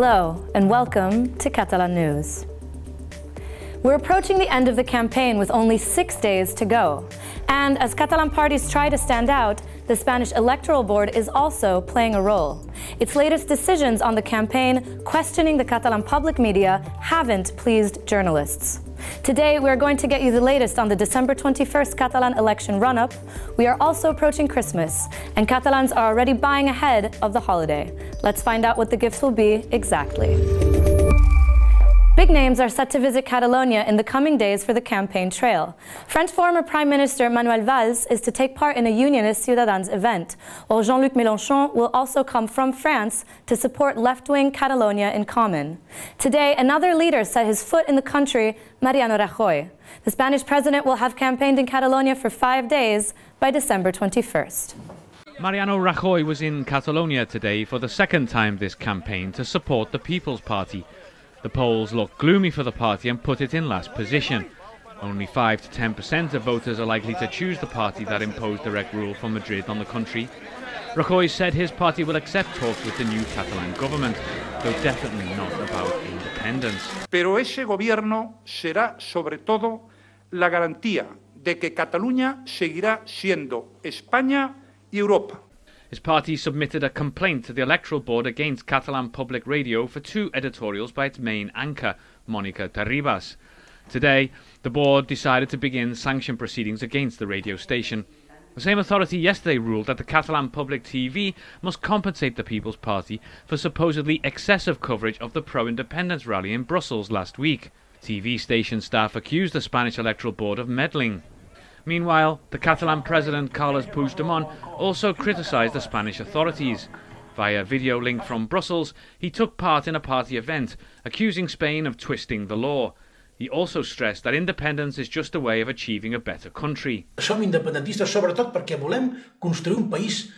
Hello, and welcome to Catalan News. We're approaching the end of the campaign with only 6 days to go. And as Catalan parties try to stand out, the Spanish Electoral Board is also playing a role. Its latest decisions on the campaign, questioning the Catalan public media, haven't pleased journalists. Today, we are going to get you the latest on the December 21st Catalan election run-up. We are also approaching Christmas, and Catalans are already buying ahead of the holiday. Let's find out what the gifts will be exactly. Big names are set to visit Catalonia in the coming days for the campaign trail. French former Prime Minister Manuel Valls is to take part in a unionist Ciudadanos event, while Jean-Luc Mélenchon will also come from France to support left-wing Catalonia in common. Today, another leader set his foot in the country, Mariano Rajoy. The Spanish president will have campaigned in Catalonia for 5 days by December 21st. Mariano Rajoy was in Catalonia today for the second time this campaign to support the People's Party. The polls look gloomy for the party and put it in last position. Only 5 to 10% of voters are likely to choose the party that imposed direct rule from Madrid on the country. Rajoy said his party will accept talks with the new Catalan government, though definitely not about independence. Pero ese gobierno será sobre todo la garantía de que Cataluña seguirá siendo España y Europa. His party submitted a complaint to the Electoral Board against Catalan Public Radio for 2 editorials by its main anchor, Mónica Terribas. Today, the board decided to begin sanction proceedings against the radio station. The same authority yesterday ruled that the Catalan Public TV must compensate the People's Party for supposedly excessive coverage of the pro-independence rally in Brussels last week. TV station staff accused the Spanish Electoral Board of meddling. Meanwhile, the Catalan president Carles Puigdemont also criticised the Spanish authorities. Via video link from Brussels, he took part in a party event, accusing Spain of twisting the law. He also stressed that independence is just a way of achieving a better country. Som independentistes sobretot perquè volem construir un país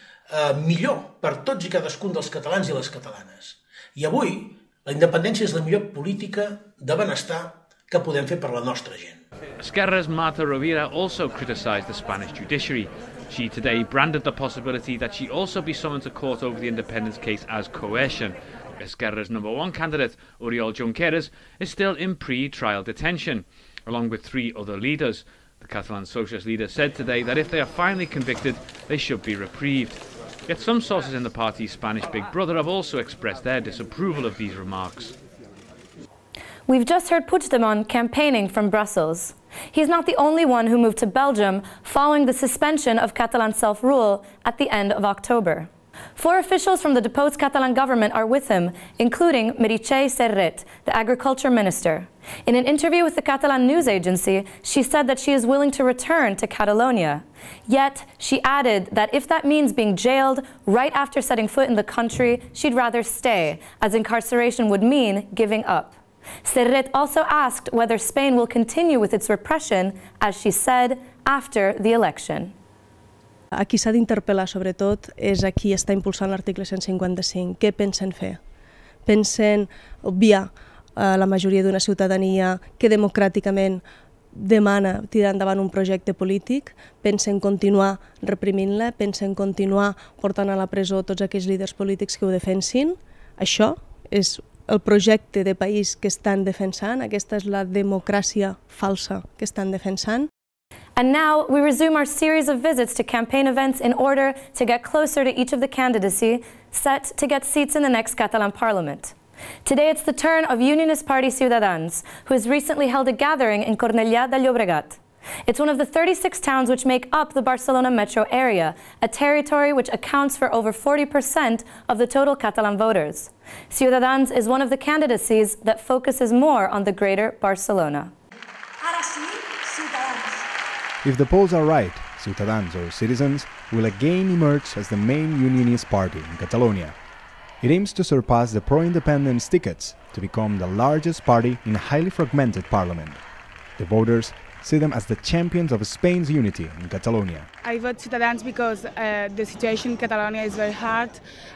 millor per tots i cadascun dels catalans i les catalanes. I avui, la independència és la millor política de benestar que podem fer per la nostra gent. Esquerra's Marta Rovira also criticised the Spanish judiciary. She today branded the possibility that she also be summoned to court over the independence case as coercion. Esquerra's #1 candidate, Oriol Junqueras, is still in pre-trial detention, along with 3 other leaders. The Catalan socialist leader said today that if they are finally convicted, they should be reprieved. Yet some sources in the party's Spanish Big Brother have also expressed their disapproval of these remarks. We've just heard Puigdemont campaigning from Brussels. He's not the only one who moved to Belgium following the suspension of Catalan self-rule at the end of October. 4 officials from the deposed Catalan government are with him, including Meritxell Serret, the agriculture minister. In an interview with the Catalan news agency, she said that she is willing to return to Catalonia. Yet, she added that if that means being jailed right after setting foot in the country, she'd rather stay, as incarceration would mean giving up. Serret also asked whether Spain will continue with its repression, as she said, after the election. A qui s'ha d'interpel·lar, sobretot, és a qui està impulsant l'article 155. Què pensen fer? Pensen obviar la majoria d'una ciutadania que democràticament demana tirar endavant un projecte polític? Pensen continuar reprimint-la? Pensen continuar portant a la presó tots aquells líders polítics que ho defensin? Això és el projecte de país que estan defensant, aquesta és la democràcia falsa que estan defensant. And now we resume our series of visits to campaign events in order to get closer to each of the candidacy set to get seats in the next Catalan parliament. Today it's the turn of Unionist Party Ciudadanos, who has recently held a gathering in Cornellà de Llobregat. It's one of the 36 towns which make up the Barcelona metro area, a territory which accounts for over 40% of the total Catalan voters. Ciudadanos is one of the candidacies that focuses more on the greater Barcelona. If the polls are right, Ciutadans or citizens will again emerge as the main unionist party in Catalonia. It aims to surpass the pro-independence tickets to become the largest party in a highly fragmented parliament. The voters see them as the champions of Spain's unity in Catalonia. I vote Ciudadanos because the situation in Catalonia is very hard,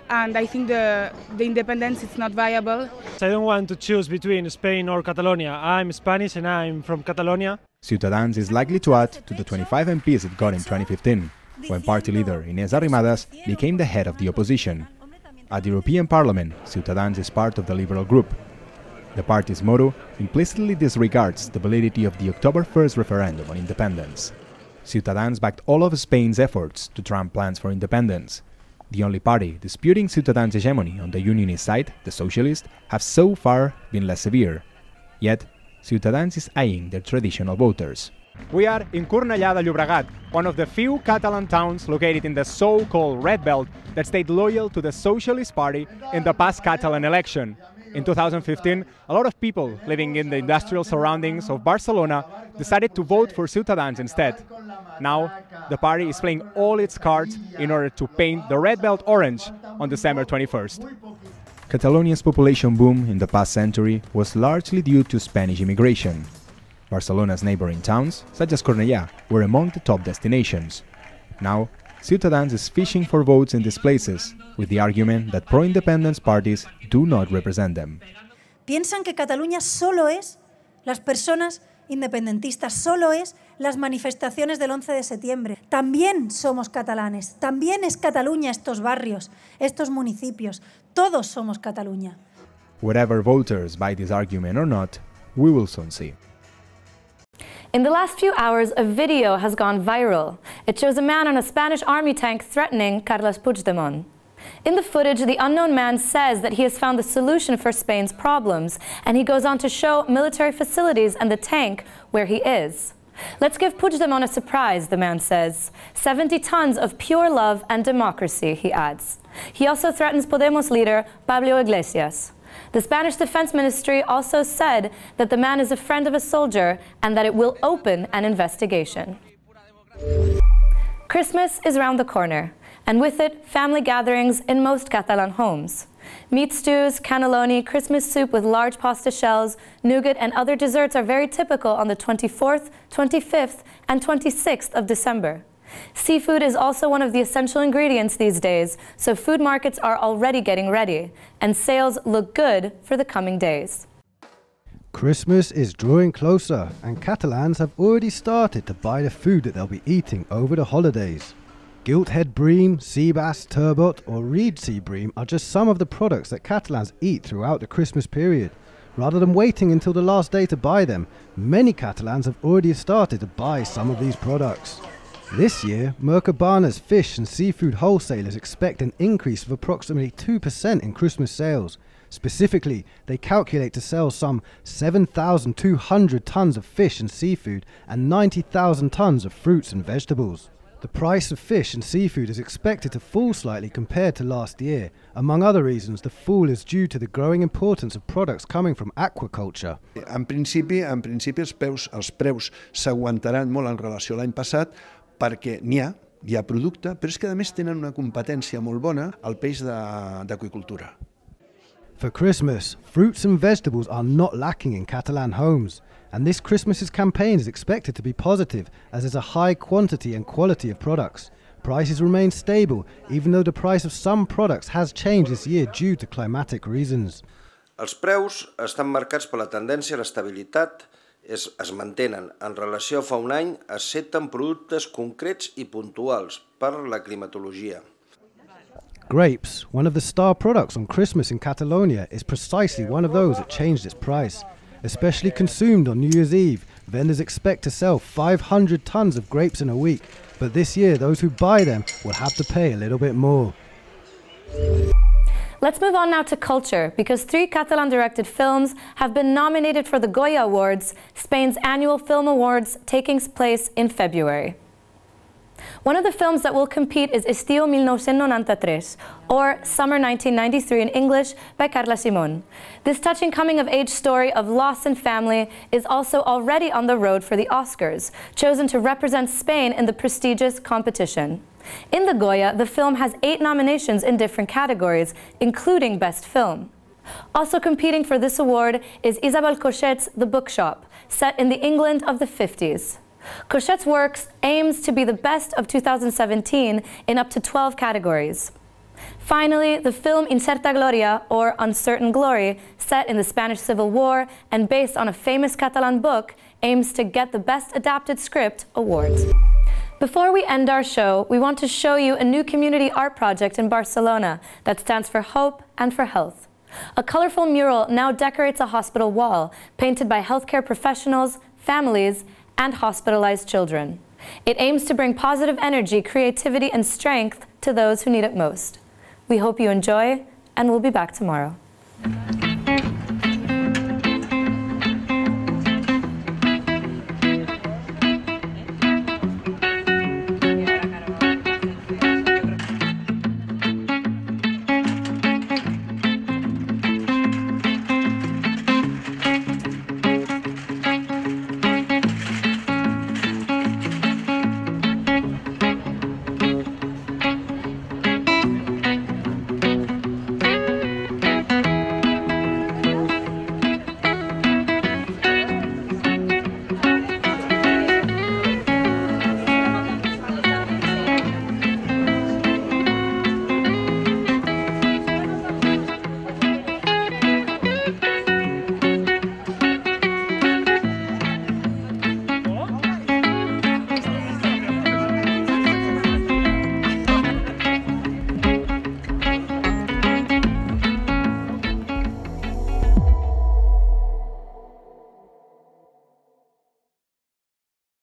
and I think the independence is not viable. I don't want to choose between Spain or Catalonia. I'm Spanish and I'm from Catalonia. Ciutadans is likely to add to the 25 MPs it got in 2015, when party leader Inés Arrimadas became the head of the opposition. At the European Parliament, Ciudadanos is part of the Liberal group. The party's motto implicitly disregards the validity of the October 1st referendum on independence. Ciudadanos backed all of Spain's efforts to trump plans for independence. The only party disputing Ciudadanos' hegemony on the unionist side, the Socialists, have so far been less severe. Yet, Ciudadanos is eyeing their traditional voters. We are in Cornellà de Llobregat, one of the few Catalan towns located in the so-called Red Belt that stayed loyal to the Socialist Party in the past Catalan election. In 2015, a lot of people living in the industrial surroundings of Barcelona decided to vote for Ciudadanos instead. Now, the party is playing all its cards in order to paint the Red Belt orange on December 21st. Catalonia's population boom in the past century was largely due to Spanish immigration. Barcelona's neighboring towns, such as Cornellà, were among the top destinations. Now, Ciudadanos is fishing for votes in these places, with the argument that pro-independence parties do not represent them. Piensan que Cataluña solo es las personas independentistas, solo es las manifestaciones del 11 de septiembre. También somos catalanes, también es Cataluña estos barrios, estos municipios, todos somos Cataluña. Whether voters buy this argument or not, we will soon see. In the last few hours, a video has gone viral. It shows a man on a Spanish army tank threatening Carles Puigdemont. In the footage, the unknown man says that he has found the solution for Spain's problems, and he goes on to show military facilities and the tank where he is. Let's give Puigdemont a surprise, the man says. 70 tons of pure love and democracy, he adds. He also threatens Podemos leader Pablo Iglesias. The Spanish Defense Ministry also said that the man is a friend of a soldier and that it will open an investigation. Christmas is around the corner, and with it, family gatherings in most Catalan homes. Meat stews, cannelloni, Christmas soup with large pasta shells, nougat and other desserts are very typical on the 24th, 25th and 26th of December. Seafood is also one of the essential ingredients these days, so food markets are already getting ready, and sales look good for the coming days. Christmas is drawing closer, and Catalans have already started to buy the food that they'll be eating over the holidays. Gilthead bream, sea bass, turbot or reed sea bream are just some of the products that Catalans eat throughout the Christmas period. Rather than waiting until the last day to buy them, many Catalans have already started to buy some of these products. This year, Mercadana's fish and seafood wholesalers expect an increase of approximately 2% in Christmas sales. Specifically, they calculate to sell some 7,200 tons of fish and seafood and 90,000 tons of fruits and vegetables. The price of fish and seafood is expected to fall slightly compared to last year. Among other reasons, the fall is due to the growing importance of products coming from aquaculture. En principi els preus s'aguantaran molt en relació a l'any passat perquè hi ha producte, però és que a més tenen una competència molt bona al peix d'aqüicultura. For Christmas, fruits and vegetables are not lacking in Catalan homes. And this Christmas's campaign is expected to be positive, as there's a high quantity and quality of products. Prices remain stable, even though the price of some products has changed this year due to climatic reasons. Els preus estan marcats per la tendència a l'estabilitat, es mantenen en relació a fa un any, excepte productes concrets i puntuals per la climatologia. Grapes, one of the star products on Christmas in Catalonia, is precisely one of those that changed its price. Especially consumed on New Year's Eve, vendors expect to sell 500 tons of grapes in a week, but this year those who buy them will have to pay a little bit more. Let's move on now to culture, because 3 Catalan-directed films have been nominated for the Goya Awards, Spain's annual film awards taking place in February. One of the films that will compete is Estiu 1993, or Summer 1993 in English, by Carla Simón. This touching coming-of-age story of loss and family is also already on the road for the Oscars, chosen to represent Spain in the prestigious competition. In the Goya, the film has 8 nominations in different categories, including Best Film. Also competing for this award is Isabel Cochet's The Bookshop, set in the England of the 50s. Cochet's works aims to be the best of 2017 in up to 12 categories. Finally, the film Incerta Gloria, or Uncertain Glory, set in the Spanish Civil War and based on a famous Catalan book, aims to get the Best Adapted Script award. Before we end our show, we want to show you a new community art project in Barcelona that stands for hope and for health. A colorful mural now decorates a hospital wall, painted by healthcare professionals, families, and hospitalized children. It aims to bring positive energy, creativity, and strength to those who need it most. We hope you enjoy, and we'll be back tomorrow.